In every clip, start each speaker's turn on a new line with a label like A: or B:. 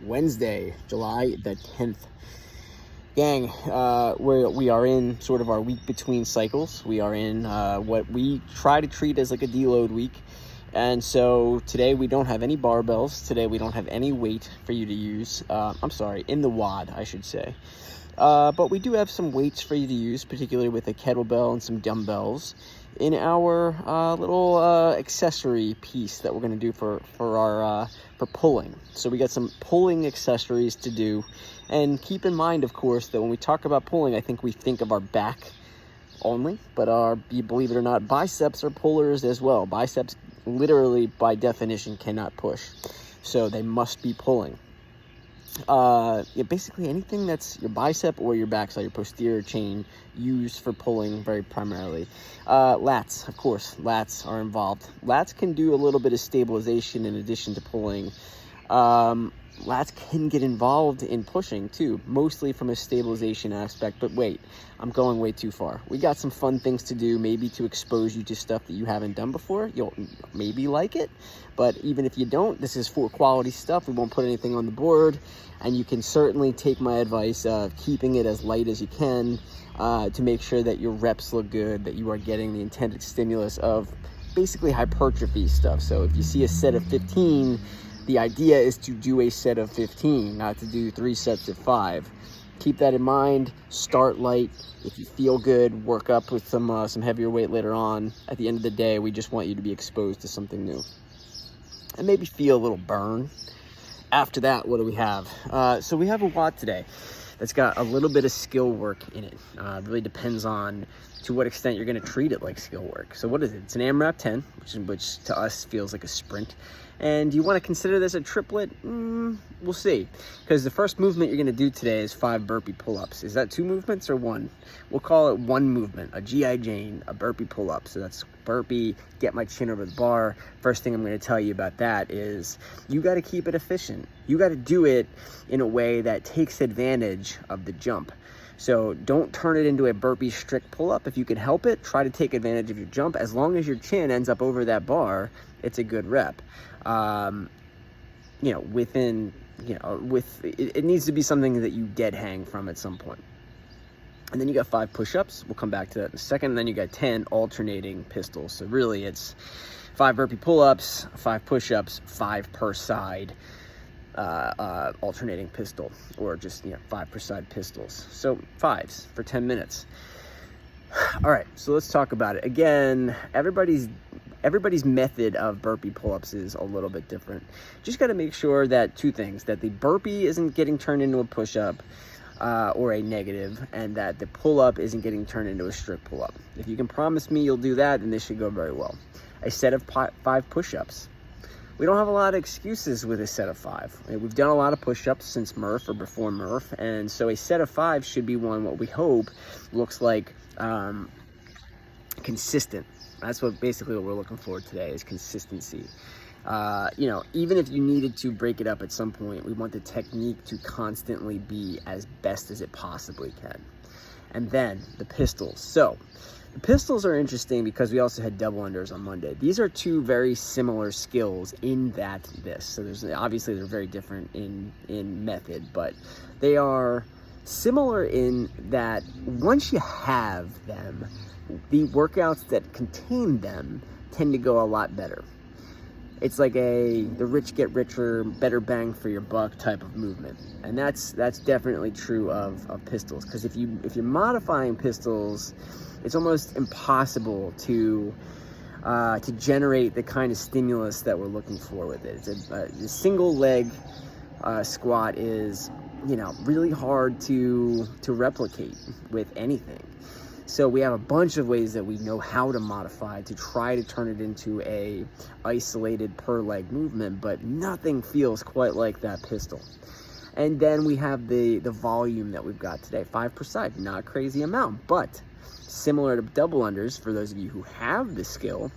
A: Wednesday, July the 10th. Gang, we are in sort of our week between cycles. We are in what we try to treat as like a deload week. And so today we don't have any barbells. Today we don't have any weight for you to use. In the WOD, I should say. But we do have some weights for you to use, particularly with a kettlebell and some dumbbells in our little accessory piece that we're going to do for pulling. So we got some pulling accessories to do. And keep in mind, of course, that when we talk about pulling, I think we think of our back only, but you believe it or not, biceps are pullers as well. Biceps literally by definition cannot push, so they must be pulling. Basically anything that's your bicep or your backside, your posterior chain, used for pulling very primarily. Lats, of course, lats are involved. Lats can do a little bit of stabilization in addition to pulling. Lats can get involved in pushing too, mostly from a stabilization aspect. But wait, I'm going way too far. We got some fun things to do, maybe to expose you to stuff that you haven't done before. You'll maybe like it, but even if you don't, this is for quality stuff. We won't put anything on the board, and you can certainly take my advice of keeping it as light as you can to make sure that your reps look good, that you are getting the intended stimulus of basically hypertrophy stuff. So if you see a set of 15, the idea is to do a set of 15, not to do 3 sets of 5. Keep that in mind. Start light. If you feel good, work up with some heavier weight later on. At the end of the day, we just want you to be exposed to something new and maybe feel a little burn. After that, what do we have? So we have a WOD today that's got a little bit of skill work in it. It really depends on to what extent you're going to treat it like skill work. So what is it? It's an AMRAP 10, which to us feels like a sprint. And do you want to consider this a triplet? We'll see. Because the first movement you're going to do today is 5 burpee pull-ups. Is that 2 movements or 1? We'll call it 1 movement, a GI Jane, a burpee pull-up. So that's burpee, get my chin over the bar. First thing I'm going to tell you about that is you got to keep it efficient. You got to do it in a way that takes advantage of the jump. So don't turn it into a burpee strict pull-up. If you can help it, try to take advantage of your jump. As long as your chin ends up over that bar, it's a good rep. It needs to be something that you dead hang from at some point. And then you got 5 push-ups. We'll come back to that in a second. And then you got 10 alternating pistols. So really it's 5 burpee pull-ups, 5 push-ups, 5 per side alternating pistol, or just 5 per side pistols. So 5s for 10 minutes. All right, so let's talk about it. Again, everybody's method of burpee pull-ups is a little bit different. Just got to make sure that 2 things, that the burpee isn't getting turned into a push-up or a negative, and that the pull-up isn't getting turned into a strict pull-up. If you can promise me you'll do that, then this should go very well. A set of 5 push-ups. We don't have a lot of excuses with a set of 5. We've done a lot of push-ups since Murph or before Murph, and so a set of 5 should be what we hope looks like consistent. That's basically what we're looking for today, is consistency. Even if you needed to break it up at some point, we want the technique to constantly be as best as it possibly can. And then the pistols. So the pistols are interesting because we also had double unders on Monday. These are 2 very similar skills in this. So obviously they're very different in method, but they are similar in that once you have them, the workouts that contain them tend to go a lot better. It's like the rich get richer, better bang for your buck type of movement. And that's definitely true of pistols. Because if you're modifying pistols, it's almost impossible to generate the kind of stimulus that we're looking for with it. It's a single leg squat is really hard to replicate with anything. So we have a bunch of ways that we know how to modify to try to turn it into a isolated per leg movement, but nothing feels quite like that pistol. And then we have the volume that we've got today, 5 per side, not a crazy amount, but similar to double unders, for those of you who have the skill,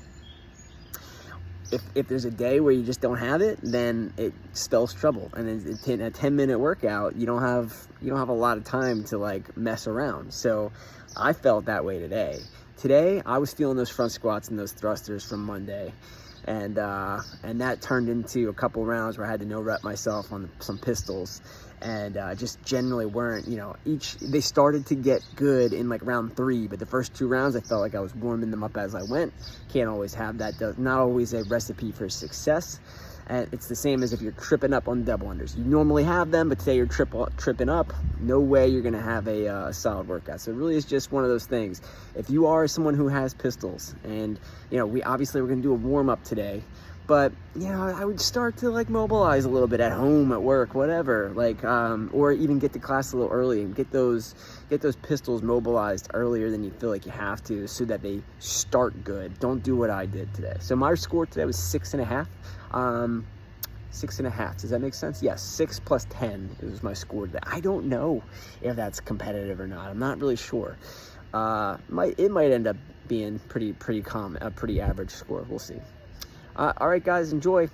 A: if there's a day where you just don't have it, then it spells trouble. And in a 10-minute workout, you don't have a lot of time to like mess around. So I felt that way today. Today, I was feeling those front squats and those thrusters from Monday. and that turned into a couple rounds where I had to no rep myself on some pistols, and just generally weren't, you know, they started to get good in like round 3, but the first 2 rounds I felt like I was warming them up as I went. Can't always have that, not always a recipe for success. And it's the same as if you're tripping up on double unders. You normally have them, but today you're tripping up. No way you're going to have a solid workout. So it really is just one of those things. If you are someone who has pistols, and, you know, we're going to do a warm-up today, but, you know, I would start to, like, mobilize a little bit at home, at work, whatever, like, or even get to class a little early and get those pistols mobilized earlier than you feel like you have to, so that they start good. Don't do what I did today. So my score today was 6.5. 6.5. Does that make sense? Yes, 6 plus 10 is my score today. I don't know if that's competitive or not. I'm not really sure. It might end up being pretty average score. We'll see. All right, guys, enjoy.